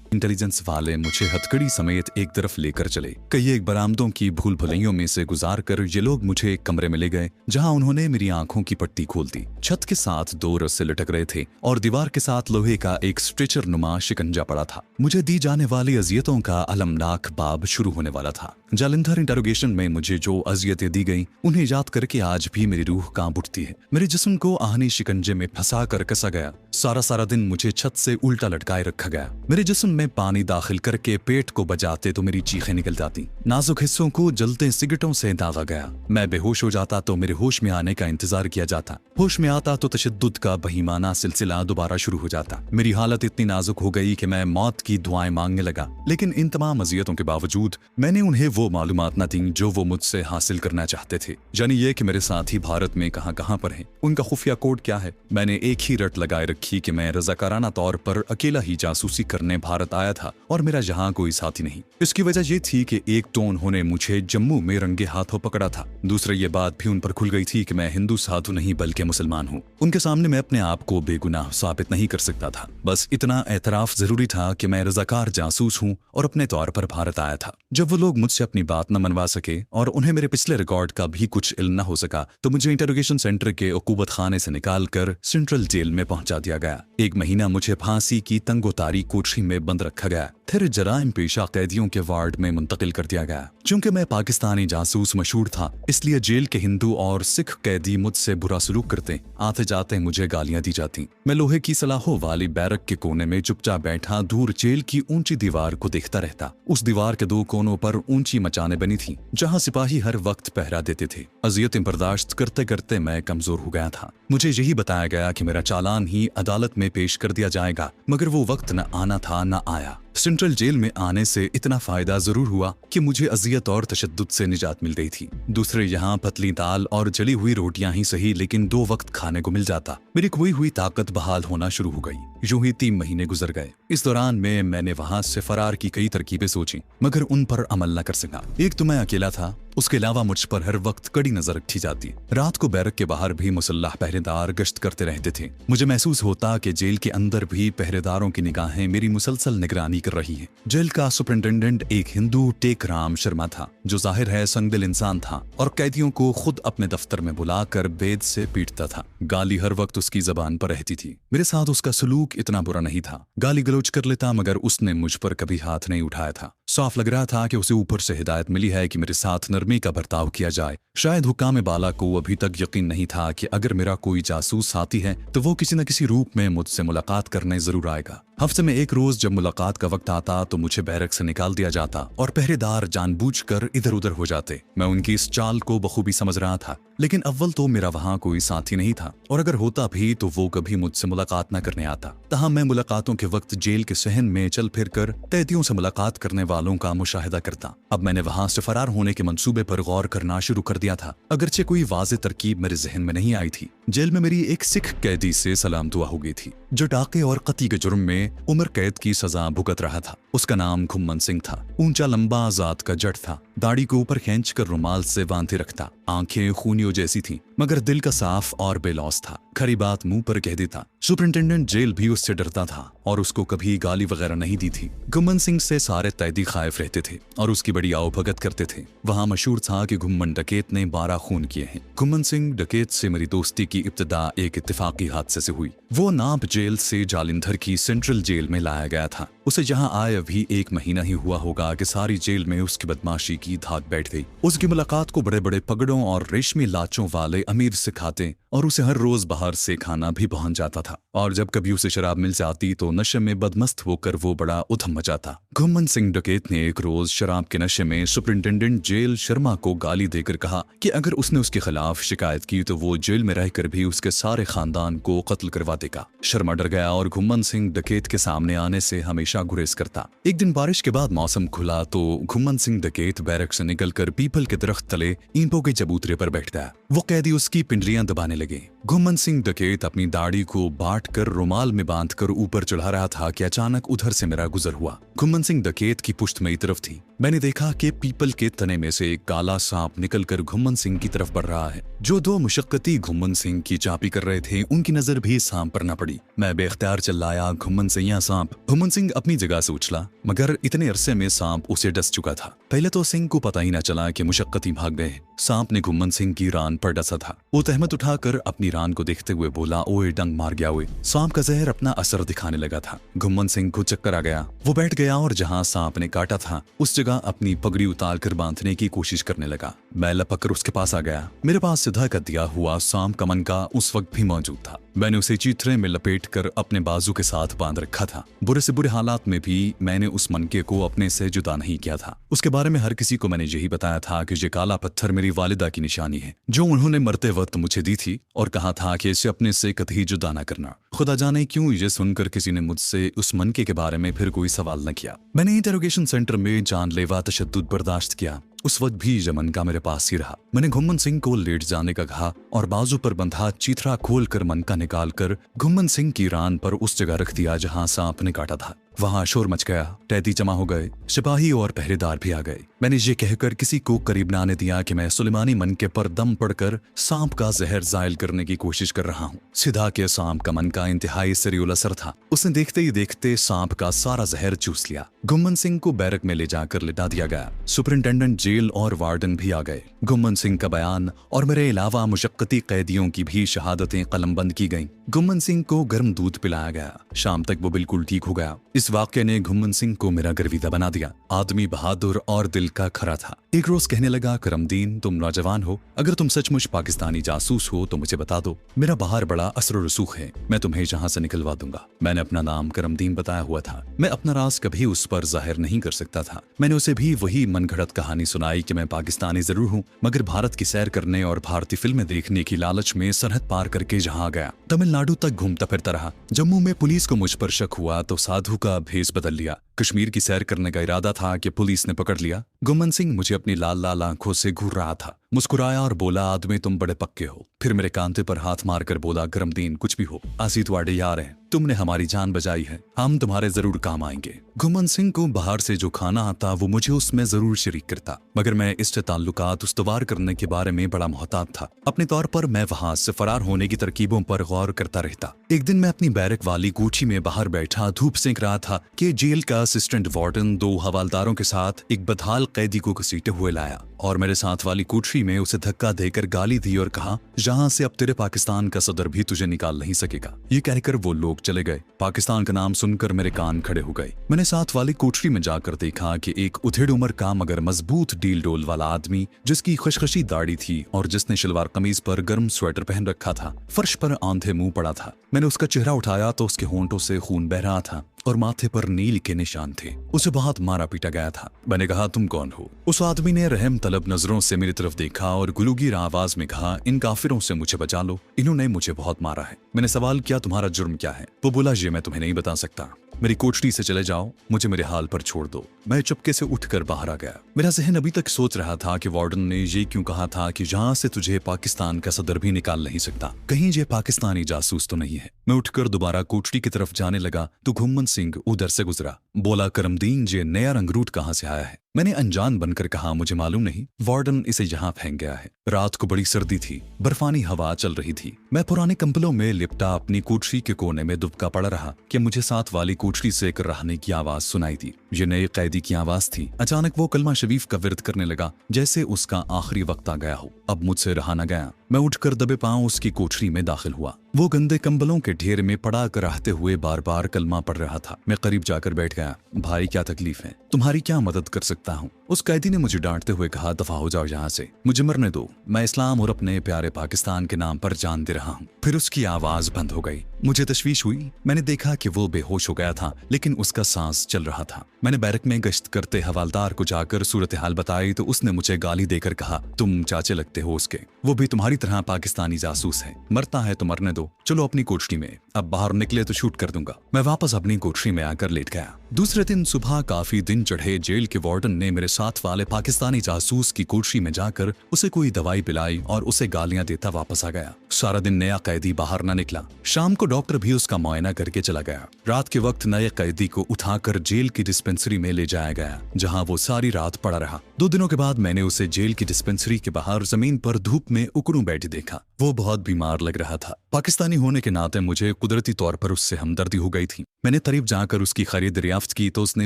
Intelligence वाले मुझे हथकड़ी समेत एक तरफ लेकर चले। कई एक बरामदों की भूल भुलैयों में से गुजार कर ये लोग मुझे एक कमरे में ले गए, जहां उन्होंने मेरी आंखों की पट्टी खोल दी। छत के साथ 2 रस्से लटक रहे थे और दीवार के साथ लोहे का एक स्ट्रेचर नुमा शिकंजा पड़ा था। मुझे दी जाने वाली अजियतों का अलमनाक बाब शुरू होने वाला था। जालंधर इंटरोगेशन में मुझे जो अजियतें दी गईं, उन्हें याद करके आज भी मेरी रूह कांप उठती है। मेरे जिस्म को आहनी शिकंजे में फंसा कर कसा गया। सारा दिन मुझे छत से उल्टा लटकाए रखा गया। मेरे जिस्म में पानी दाखिल करके पेट को बजाते तो मेरी चीखें निकल जाती। नाजुक हिस्सों को जलते सिगरेटों से दागा गया। मैं बेहोश हो जाता तो मेरे होश में आने का इंतजार किया जाता। होश में आता तो तशद्दुद का बहीमाना सिलसिला दोबारा शुरू हो जाता। मेरी हालत इतनी नाजुक हो गई कि मैं मौत की दुआएं मांगने लगा। लेकिन इन तमाम अजियतों के बावजूद मैंने उन्हें वो मालूमात न दी जो वो मुझसे हासिल करना चाहते थे, यानी ये कि मेरे साथी भारत में कहां पर हैं, उनका खुफिया कोड क्या है। मैंने एक ही रट लगाए रखी कि मैं रजाकाराना तौर पर अकेला ही जासूसी करने भारत आया था और मेरा यहाँ कोई साथी नहीं। इसकी वजह ये थी कि एक तो उन्होंने मुझे जम्मू में रंगे हाथों पकड़ा था, दूसरी ये बात भी उन पर खुल गई थी कि मैं हिंदू साधु नहीं बल्कि मुसलमान हूँ। उनके सामने मैं अपने आप को बेगुनाह साबित नहीं कर सकता था। बस इतना एतराफ जरूरी था कि मैं रजाकार जासूस हूँ और अपने तौर पर भारत आया था। जब वो लोग मुझसे अपनी बात न मनवा सके और उन्हें मेरे पिछले रिकॉर्ड का भी कुछ इल्म न हो सका, तो मुझे इंटरोगेशन सेंटर के उकूबत खाने से निकालकर सेंट्रल जेल में पहुंचा दिया गया। 1 महीना मुझे फांसी की तंगोतारी कोठरी में बंद रखा गया, फिर जराइम पेशा कैदियों के वार्ड में मुंतकिल कर दिया गया। चूंकि मैं पाकिस्तानी जासूस मशहूर था, इसलिए जेल के हिंदू और सिख कैदी मुझसे बुरा सलूक करते। आते जाते मुझे गालियां दी जाती। मैं लोहे की सलाखों वाली बैरक के कोने में चुपचाप बैठा दूर जेल की ऊंची दीवार को देखता रहता। उस दीवार के 2 कोनों पर ऊंची मचानें बनी थी, जहां सिपाही हर वक्त पहरा देते थे। अजियतें बर्दाश्त करते करते मैं कमजोर हो गया था। मुझे यही बताया गया कि मेरा चालान ही अदालत में पेश कर दिया जाएगा, मगर वो वक्त न आना था न आया। सेंट्रल जेल में आने से इतना फायदा जरूर हुआ कि मुझे अजियत और तशद्दुद से निजात मिल गई थी। दूसरे यहाँ पतली दाल और जली हुई रोटियां ही सही, लेकिन 2 वक्त खाने को मिल जाता। मेरी खोई हुई ताकत बहाल होना शुरू हो गई। यूं ही 3 महीने गुजर गए। इस दौरान में मैंने वहां से फरार की कई तरकीबें सोची, मगर उन पर अमल न कर सका। एक तो मैं अकेला था, उसके अलावा मुझ पर हर वक्त कड़ी नजर रखी जाती। रात को बैरक के बाहर भी मुसल्लाह पहरेदार गश्त करते रहते थे। मुझे महसूस होता कि जेल के अंदर भी पहरेदारों की निगाहें मेरी मुसलसल निगरानी कर रही हैं। जेल का सुपरिटेंडेंट एक हिंदू टेकराम शर्मा था, जो जाहिर है संगदिल इंसान था और कैदियों को खुद अपने दफ्तर में बुलाकर बेद से पीटता था। गाली हर वक्त उसकी जबान पर रहती थी। मेरे साथ उसका सलूक इतना बुरा नहीं था। गाली गलौज कर लेता, मगर उसने मुझ पर कभी हाथ नहीं उठाया था। साफ लग रहा था कि उसे ऊपर से हिदायत मिली है कि मेरे साथ नरमी का बर्ताव किया जाए। शायद हुक्काम बाला को अभी तक यकीन नहीं था कि अगर मेरा कोई जासूस साथी है तो वो किसी न किसी रूप में मुझसे मुलाकात करने जरूर आएगा। हफ्ते में एक रोज जब मुलाकात का वक्त आता तो मुझे बैरक से निकाल दिया जाता और पहरेदार जानबूझकर इधर उधर हो जाते। मैं उनकी इस चाल को बखूबी समझ रहा था, लेकिन अव्वल तो मेरा वहां कोई साथी नहीं था, और अगर होता भी तो वो कभी मुझसे मुलाकात न करने आता। तहाँ मैं मुलाकातों के वक्त जेल के सहन में चल फिर कर कैदियों से मुलाकात करने वालों का मुशाहिदा करता। अब मैंने वहां से फरार होने के मंसूबे पर गौर करना शुरू कर दिया था, अगरचे कोई वाज़ेह तरकीब मेरे जहन में नहीं आई थी। जेल में मेरी एक सिख कैदी से सलाम दुआ हो गई थी, जो डाके और कत्ल के जुर्म में उम्र कैद की सजा भुगत रहा था। उसका नाम घुम्मन सिंह था। ऊंचा लंबा जात का जट था, दाढ़ी को ऊपर खींच कर रुमाल से बांधे रखता। आंखें खूनियों जैसी थीं, मगर दिल का साफ और बेलौस था। खरी बात मुंह पर कह देता। सुपरिटेंडेंट जेल भी उससे डरता था और उसको कभी गाली वगैरह नहीं दी थी। घुम्मन सिंह से सारे कैदी खाइफ रहते थे और उसकी बड़ी आवभगत करते थे। वहां मशहूर था कि घुम्मन डकैत ने 12 खून किए हैं। घुम्मन सिंह डकैत से मेरी दोस्ती की इब्तिदा एक इत्तेफाकी हादसे से हुई। वो नाब जेल से जालंधर की सेंट्रल जेल में लाया गया था। उसे यहाँ आए अभी 1 महीना ही हुआ होगा कि सारी जेल में उसकी बदमाशी की धाक बैठ गई। उसकी मुलाकात को बड़े बड़े पगड़ों और रेशमी लाचों वाले अमीर सिखाते और उसे हर रोज बाहर से खाना भी पहुंच जाता था। और जब कभी उसे शराब मिल जाती तो नशे में बदमस्त होकर वो बड़ा उधम मचाता। घुम्मन सिंह डकैत ने एक रोज शराब के नशे में सुपरिटेंडेंट जेल शर्मा को गाली देकर कहा कि अगर उसने उसके खिलाफ शिकायत की तो वो जेल में रहकर भी उसके सारे खानदान को कत्ल करवा देगा। शर्मा डर गया और घुम्मन सिंह डकैत के सामने आने से हमेशा गुरेज करता। एक दिन बारिश के बाद मौसम खुला तो घुम्मन सिंह डकैत बैरक से निकलकर पीपल के दरख्त तले ईंटों के चबूतरे पर बैठता। वो कैदी उसकी पिंडलियां दबाने लगे। घुम्मन सिंह डकैत अपनी दाढ़ी को बांट कर रुमाल में बांधकर ऊपर चढ़ा रहा था कि अचानक उधर से मेरा गुजर हुआ। घुम्मन सिंह डकैत की पुश्त मेरी तरफ थी। मैंने देखा कि पीपल के तने में से एक काला सांप निकलकर घुम्मन सिंह की तरफ बढ़ रहा है। जो दो मुशक्कती घुम्मन सिंह की चापी कर रहे थे उनकी नजर भी सांप पर न पड़ी। मैं बेख्तियार चिल्लाया, घुम्मन सिंह या सांप। घुम्मन सिंह अपनी जगह से उछला, मगर इतने अरसे में सांप उसे डस चुका था। पहले तो सिंह को पता ही न चला कि मुशक्कती भाग गए। सांप ने घुम्मन सिंह की रान पर डसा था। वो तहमत उठाकर अपनी रान को देखते हुए बोला, ओए डंग मार गया ओए। सांप का जहर अपना असर दिखाने लगा था। घुम्मन सिंह को चक्कर आ गया। वो बैठ गया और जहां सांप ने काटा था उस जगह अपनी पगड़ी उतार कर बांधने की कोशिश करने लगा। मैं लपक कर उसके पास आ गया। मेरे पास सीधा कर दिया हुआ सांप का मनका उस वक्त भी मौजूद था। मैंने उसे चीथड़े में लपेट कर अपने बाजू के साथ बांध रखा था। बुरे से बुरे हालात में भी मैंने उस मनके को अपने से जुदा नहीं किया था। उसके बारे में हर किसी को मैंने यही बताया था कि ये काला पत्थर मेरी वालिदा की निशानी है, जो उन्होंने मरते वक्त मुझे दी थी, और कहा था कि इसे अपने से कतई जुदा न करना। खुदा जाने क्यों ये सुनकर किसी ने मुझसे उस मनके के बारे में फिर कोई सवाल न किया। मैंने इंटरोगेशन सेंटर में जानलेवा तशद्दुद बर्दाश्त किया। उस वक्त भी ये मनका मेरे पास ही रहा। मैंने घुम्मन सिंह को लेट जाने का कहा और बाजू पर बंधा चीथड़ा खोलकर मनका निकालकर घुम्मन सिंह की रान पर उस जगह रख दिया जहां सांप ने काटा था। वहां शोर मच गया। टैदी जमा हो गए। सिपाही और पहरेदार भी आ गए। मैंने ये कहकर किसी को करीब न आने दिया कि मैं सुलेमानी मनके पर दम पड़कर सांप का जहर जायल करने की कोशिश कर रहा हूँ। सीधा के सांप का मनका इंतहाई सरीउल असर था। उसने देखते ही देखते सांप का सारा जहर चूस लिया। घुम्मन सिंह को बैरक में ले जाकर लिटा दिया गया। सुपरिंटेंडेंट जेल और वार्डन भी आ गए। घुम्मन सिंह का बयान और मेरे अलावा मुशक्कती कैदियों की भी शहादतें कलमबंद की गईं। घुम्मन सिंह को गर्म दूध पिलाया गया। शाम तक वो बिल्कुल ठीक हो गया। इस वाक्य ने घुम्मन सिंह को मेरा गर्विदा बना दिया। आदमी बहादुर और दिल का खरा था। एक रोज कहने लगा, करमदीन तुम नौजवान हो, अगर तुम सचमुच पाकिस्तानी जासूस हो तो मुझे बता दो। मेरा बाहर बड़ा असर रसूख है, मैं तुम्हें यहाँ से निकलवा दूंगा। मैंने अपना नाम करमदीन बताया हुआ था। मैं अपना राज कभी उस पर जाहिर नहीं कर सकता था। मैंने उसे भी वही मनगढ़ंत कहानी सुनाई कि मैं पाकिस्तानी जरूर हूँ, मगर भारत की सैर करने और भारतीय फिल्में देखने की लालच में सरहद पार करके जहाँ गया। तमिलनाडु तक घूमता फिरता रहा। जम्मू में पुलिस को मुझ पर शक हुआ तो साधु का भेष बदल लिया। कश्मीर की सैर करने का इरादा था कि पुलिस ने पकड़ लिया। घुम्मन सिंह मुझे अपनी लाल लाल आंखों से घूर रहा था। मुस्कुराया और बोला, आदमी तुम बड़े पक्के हो। फिर मेरे कांधे पर हाथ मारकर बोला, करमदीन कुछ भी हो, आसी तुम्हारे यार हैं, तुमने हमारी जान बचाई है, हम तुम्हारे जरूर काम आएंगे। घुम्मन सिंह को बाहर से जो खाना आता वो मुझे उसमें जरूर शरीक करता, मगर मैं इससे ताल्लुकात उस्तवार करने के बारे में बड़ा मोहतात था। अपने तौर पर मैं वहां से फरार होने की तरकीबों पर गौर करता रहता। एक दिन मैं अपनी बैरक वाली कोठी में बाहर बैठा धूप सेंक रहा था कि जेल का असिस्टेंट वार्डन दो हवालदारों के साथ एक बदहाल कैदी को घसीटे हुए लाया और मेरे साथ वाली कोठरी में उसे धक्का देकर गाली दी और कहा, जहां से अब तेरे पाकिस्तान का सदर भी तुझे निकाल नहीं सकेगा। ये कहकर वो लोग चले गए। पाकिस्तान का नाम सुनकर मेरे कान खड़े हो गए। मैंने साथ वाली कोठरी में जाकर देखा कि एक उधेड़ उम्र का मगर मजबूत डील डोल वाला आदमी, जिसकी खुशखशी दाढ़ी थी और जिसने शलवार कमीज पर गर्म स्वेटर पहन रखा था, फर्श पर आंधे मुंह पड़ा था। मैंने उसका चेहरा उठाया तो उसके होंठों से खून बह रहा था और माथे पर नील के निशान थे। उसे बहुत मारा पीटा गया था। मैंने कहा, तुम कौन हो? उस आदमी ने रहम तलब नजरों से मेरी तरफ देखा और गुलूगीर आवाज में कहा, इन काफिरों से मुझे बचा लो, इन्होंने मुझे बहुत मारा है। मैंने सवाल किया, तुम्हारा जुर्म क्या है? वो बोला, ये मैं तुम्हें नहीं बता सकता, मेरी कोठरी से चले जाओ, मुझे मेरे हाल पर छोड़ दो। मैं चुपके से उठकर बाहर आ गया। मेरा जहन अभी तक सोच रहा था कि वार्डन ने ये क्यों कहा था कि जहां से तुझे पाकिस्तान का सदर भी निकाल नहीं सकता, कहीं ये पाकिस्तानी जासूस तो नहीं है। मैं उठकर दोबारा कोठरी की तरफ जाने लगा तो घुम्मन सिंह उधर से गुजरा। बोला, करमदीन ये नया रंगरूट कहाँ से आया है? मैंने अनजान बनकर कहा, मुझे मालूम नहीं, वार्डन इसे यहाँ फेंक गया है। रात को बड़ी सर्दी थी, बर्फानी हवा चल रही थी। मैं पुराने कंबलों में लिपटा अपनी कोठरी के कोने में दुबका पड़ा रहा कि मुझे साथ वाली कोठरी से कराहने की आवाज सुनाई दी। ये नए कैदी की आवाज थी। अचानक वो कलमा शरीफ का विर्द करने लगा जैसे उसका आखिरी वक्त आ गया हो। अब मुझसे रहा न गया। मैं उठकर दबे पांव उसकी कोठरी में दाखिल हुआ। वो गंदे कंबलों के ढेर में पड़ा कराहते हुए बार बार कलमा पढ़ रहा था। मैं करीब जाकर बैठ गया। भाई क्या तकलीफ है? तुम्हारी क्या मदद कर सकता हूँ? उस कैदी ने मुझे डांटते हुए कहा, दफा हो जाओ यहाँ से, मुझे मरने दो, मैं इस्लाम और अपने प्यारे पाकिस्तान के नाम पर जान दे रहा हूँ। फिर उसकी आवाज बंद हो गई। मुझे तशवीश हुई। मैंने देखा कि वो बेहोश हो गया था, लेकिन उसका सांस चल रहा था। मैंने बैरक में गश्त करते हवालदार को जाकर सूरत हाल बताई तो उसने मुझे गाली देकर कहा, तुम चाचे लगते हो उसके, वो भी तुम्हारी तरह पाकिस्तानी जासूस है, मरता है तो मरने दो, चलो अपनी कोठरी में, अब बाहर निकले तो शूट कर दूंगा। मैं वापस अपनी कोठरी में आकर लेट गया। दूसरे दिन सुबह काफी दिन चढ़े जेल के वार्डन ने मेरे साथ वाले पाकिस्तानी जासूस की कोठरी में जाकर उसे कोई दवाई पिलाई और उसे गालियां देता वापस आ गया। सारा दिन नया कैदी बाहर न निकला। शाम को डॉक्टर भी उसका मुआयना करके चला गया। रात के वक्त नए कैदी को उठाकर जेल की डिस्पेंसरी में ले जाया गया, जहां वो सारी रात पड़ा रहा। 2 दिनों के बाद मैंने उसे जेल की डिस्पेंसरी के बाहर जमीन पर धूप में उकड़ू बैठे देखा। वो बहुत बीमार लग रहा था। पाकिस्तानी होने के नाते मुझे कुदरती तौर पर उससे हमदर्दी हो गई थी। मैंने करीब जाकर उसकी खैरियत दरियाफ्त की तो उसने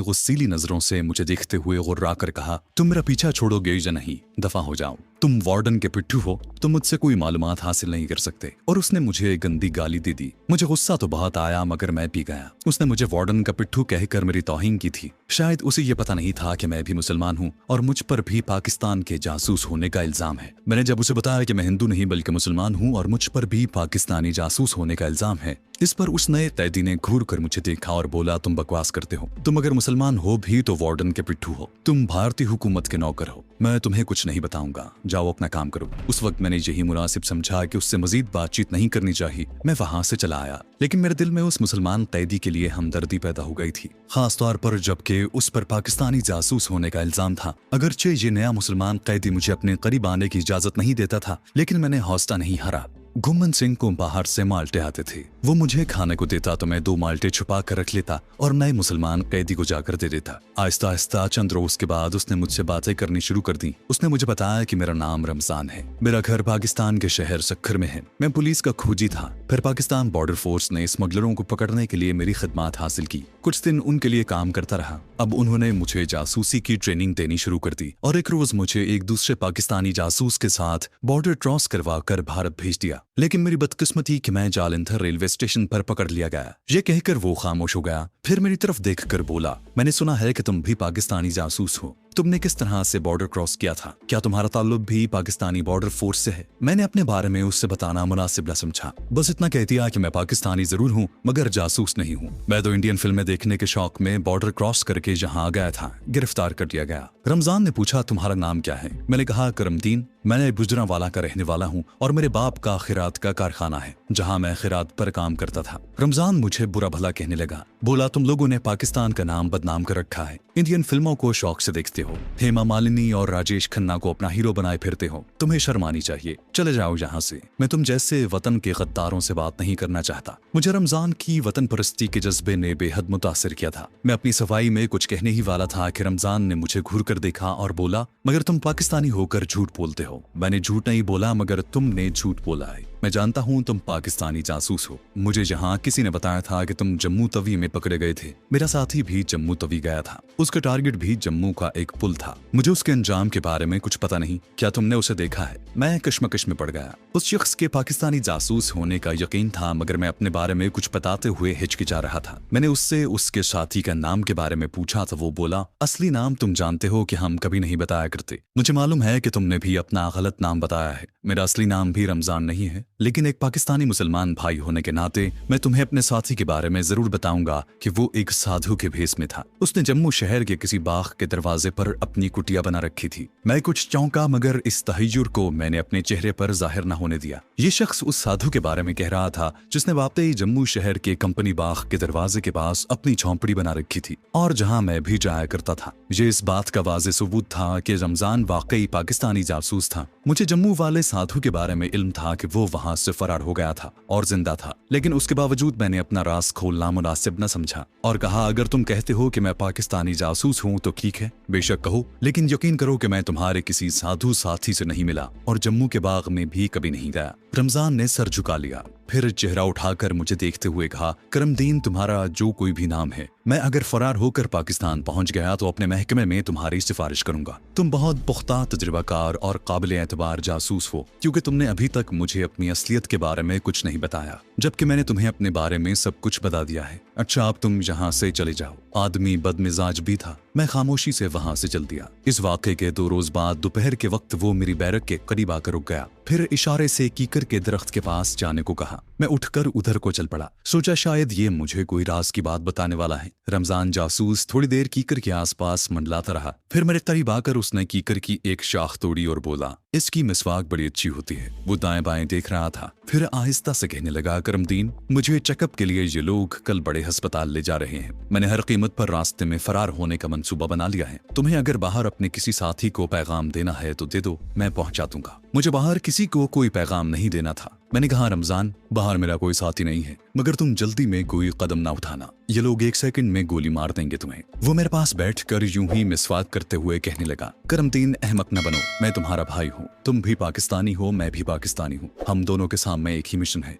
गुस्सीली नजरों से मुझे देखते हुए गुर्रा कर कहा, तुम मेरा पीछा छोड़ोगे या नहीं? दफा हो जाओ, तुम वार्डन के पिट्ठू हो, तुम मुझसे कोई मालूमात हासिल नहीं कर सकते। और उसने मुझे गंदी गाली दे दी। मुझे गुस्सा तो बहुत आया मगर मैं पी गया। उसने मुझे वार्डन का पिट्ठू कहकर मेरी तौहीन की थी। शायद उसे ये पता नहीं था कि मैं भी मुसलमान हूँ और मुझ पर भी पाकिस्तान के जासूस होने का इल्जाम है। मैंने जब उसे बताया कि मैं हिंदू नहीं बल्कि मुसलमान हूँ और मुझ पर भी पाकिस्तानी जासूस होने का इल्जाम है, इस पर उस नए कैदी ने घूर कर मुझे देखा और बोला, तुम बकवास करते हो। तुम अगर मुसलमान हो भी तो वार्डन के पिट्ठू हो। तुम भारतीय हुकूमत के नौकर हो। मैं तुम्हें कुछ नहीं बताऊंगा, जाओ अपना काम करो। उस वक्त मैंने यही मुनासिब समझा कि उससे मजीद बातचीत नहीं करनी चाहिए। मैं वहां से चला आया, लेकिन मेरे दिल में उस मुसलमान कैदी के लिए हमदर्दी पैदा हो गई थी, खास तौर पर जबकि उस पर पाकिस्तानी जासूस होने का इल्जाम था। अगरचे ये नया मुसलमान कैदी मुझे अपने करीब आने की इजाजत नहीं देता था, लेकिन मैंने हौसला नहीं हारा। घुम्मन सिंह को बाहर से माल्टे आते थे। वो मुझे खाने को देता तो मैं 2 माल्टे छुपा कर रख लेता और नए मुसलमान कैदी को जाकर दे देता। आहिस्ता आहिस्ता चंद रोज के बाद उसने मुझसे बातें करनी शुरू कर दी। उसने मुझे बताया कि मेरा नाम रमजान है, मेरा घर पाकिस्तान के शहर सक्खर में है, मैं पुलिस का खोजी था। फिर पाकिस्तान बॉर्डर फोर्स ने स्मगलरों को पकड़ने के लिए मेरी खिदमत हासिल की। कुछ दिन उनके लिए काम करता रहा। अब उन्होंने मुझे जासूसी की ट्रेनिंग देनी शुरू कर दी और एक रोज मुझे एक दूसरे पाकिस्तानी जासूस के साथ बॉर्डर क्रॉस करवा कर भारत भेज दिया। लेकिन मेरी बदकिस्मती कि मैं जालंधर रेलवे स्टेशन पर पकड़ लिया गया। ये कहकर वो खामोश हो गया। फिर मेरी तरफ देखकर बोला, मैंने सुना है कि तुम भी पाकिस्तानी जासूस हो। तुमने किस तरह से बॉर्डर क्रॉस किया था? क्या तुम्हारा ताल्लुक भी पाकिस्तानी बॉर्डर फोर्स से है? मैंने अपने बारे में उससे बताना मुनासिब न समझा। बस इतना कह दिया कि मैं पाकिस्तानी जरूर हूँ मगर जासूस नहीं हूँ। मैं तो इंडियन फिल्में देखने के शौक में बॉर्डर क्रॉस करके यहाँ आ गया था। गिरफ्तार कर लिया गया। रमजान ने पूछा, तुम्हारा नाम क्या है? मैंने कहा, करमदीन। मैं गुजरांवाला का रहने वाला हूँ और मेरे बाप का खिरात का कारखाना है जहाँ मैं खिरात पर काम करता था। रमजान मुझे बुरा भला कहने लगा। बोला, तुम लोगों ने पाकिस्तान का नाम बदनाम कर रखा है। इंडियन फिल्मों को शौक से देखते हो, हेमा मालिनी और राजेश खन्ना को अपना हीरो बनाए फिरते हो। तुम्हें शर्म आनी चाहिए, चले जाओ यहाँ से। मैं तुम जैसे वतन के गद्दारों से बात नहीं करना चाहता। मुझे रमजान की वतन परस्ती के जज्बे ने बेहद मुतासिर किया था। मैं अपनी सफाई में कुछ कहने ही वाला था कि रमजान ने मुझे घूर कर देखा और बोला, मगर तुम पाकिस्तानी होकर झूठ बोलते हो। मैंने झूठ नहीं बोला मगर तुमने झूठ बोला है। मैं जानता हूँ तुम पाकिस्तानी जासूस हो। मुझे यहाँ किसी ने बताया था कि तुम जम्मू तवी में पकड़े गए थे। मेरा साथी भी जम्मू तवी गया था। उसका टारगेट भी जम्मू का एक पुल था। मुझे उसके अंजाम के बारे में कुछ पता नहीं। क्या तुमने उसे देखा है? मैं कश्मकश में पड़ गया। उस शख्स के पाकिस्तानी जासूस होने का यकीन था मगर मैं अपने बारे में कुछ बताते हुए हिचकिचा रहा था। मैंने उससे उसके साथी का नाम के बारे में पूछा तो वो बोला, असली नाम तुम जानते हो कि हम कभी नहीं बताया करते। मुझे मालूम है कि तुमने भी अपना गलत नाम बताया है। मेरा असली नाम भी रमजान नहीं है, लेकिन एक पाकिस्तानी मुसलमान भाई होने के नाते मैं तुम्हें अपने साथी के बारे में जरूर बताऊंगा कि वो एक साधु के भेष में था। उसने जम्मू शहर के किसी बाग के दरवाजे पर अपनी कुटिया बना रखी थी। मैं कुछ चौंका मगर इस तहय्युर को मैंने अपने चेहरे पर जाहिर न होने दिया। ये शख्स उस साधु के बारे में कह रहा था जिसने वाकई जम्मू शहर के कंपनी बाग के दरवाजे के पास अपनी झोंपड़ी बना रखी थी और जहाँ मैं भी जाया करता था। ये इस बात का वाज़ेह सबूत था कि रमजान वाकई पाकिस्तानी जासूस था। मुझे जम्मू वाले साधु के बारे में इल्म था कि वो वहां से फरार हो गया था और जिंदा था, लेकिन उसके बावजूद मैंने अपना राज खोलना मुनासिब न समझा और कहा, अगर तुम कहते हो कि मैं पाकिस्तानी जासूस हूँ तो ठीक है, बेशक कहो, लेकिन यकीन करो कि मैं तुम्हारे किसी साधु साथी से नहीं मिला और जम्मू के बाग में भी कभी नहीं गया। रमजान ने सर झुका लिया, फिर चेहरा उठाकर मुझे देखते हुए कहा, करमदीन, तुम्हारा जो कोई भी नाम है, मैं अगर फरार होकर पाकिस्तान पहुंच गया तो अपने महकमे में तुम्हारी सिफारिश करूंगा। तुम बहुत पुख्ता तजुर्बाकार और काबिल एतबार जासूस हो क्योंकि तुमने अभी तक मुझे अपनी असलियत के बारे में कुछ नहीं बताया, जबकि मैंने तुम्हें अपने बारे में सब कुछ बता दिया है। अच्छा, अब तुम यहाँ से चले जाओ। आदमी बदमिजाज भी था। मैं खामोशी से वहां से चल दिया। इस वाक़े के 2 रोज बाद दोपहर के वक्त वो मेरी बैरक के करीब आकर रुक गया। फिर इशारे से कीकर के दरख्त के पास जाने को कहा। मैं उठकर उधर को चल पड़ा। सोचा शायद ये मुझे कोई राज की बात बताने वाला है। रमजान जासूस थोड़ी देर कीकर के आसपास मंडलाता रहा। फिर मेरे करीब आकर उसने कीकर की एक शाख तोड़ी और बोला, इसकी मिसवाक बड़ी अच्छी होती है। वो दाएं बाएं देख रहा था, फिर आहिस्ता से कहने लगा, करमदीन, मुझे चेकअप के लिए ये लोग कल बड़े अस्पताल ले जा रहे हैं। मैंने हर कीमत पर रास्ते में फरार होने का मंसूबा बना लिया है। तुम्हें अगर बाहर अपने किसी साथी को पैगाम देना है तो दे दो, मैं पहुंचा दूंगा। मुझे बाहर किसी को कोई पैगाम नहीं देना था। मैंने कहा, रमजान, बाहर मेरा कोई साथी नहीं है, मगर तुम जल्दी में कोई कदम ना उठाना, ये लोग 1 सेकंड में गोली मार देंगे तुम्हें। वो मेरे पास बैठकर यूं ही मिसवाक करते हुए कहने लगा, करमदीन, अहमक न बनो, मैं तुम्हारा भाई हूँ। तुम भी पाकिस्तानी हो, मैं भी पाकिस्तानी हूँ। हम दोनों के सामने एक ही मिशन है।